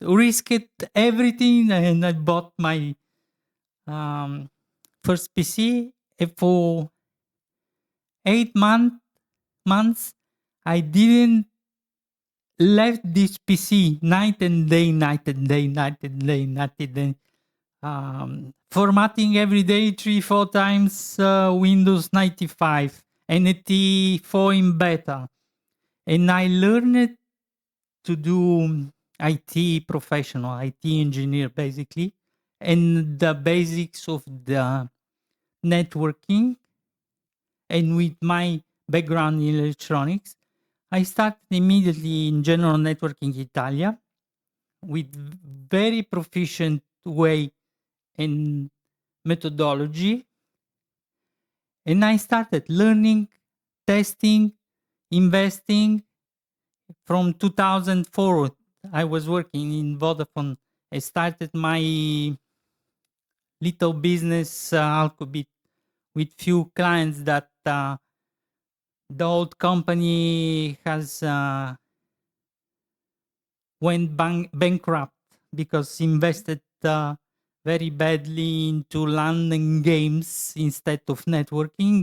risked everything, and I bought my first PC. And for 8 months, I didn't left this PC night and day, night and day, night and day, night and day. Formatting every day 3-4 times Windows 95 NT4 in beta. And I learned to do IT professional, IT engineer basically, and the basics of the networking. And with my background in electronics, I started immediately in general networking Italia with very proficient way and methodology. And I started learning, testing, investing. From 2004, I was working in Vodafone. I started my little business, Alcobit, with few clients that the old company has went bankrupt because invested very badly into land and games instead of networking.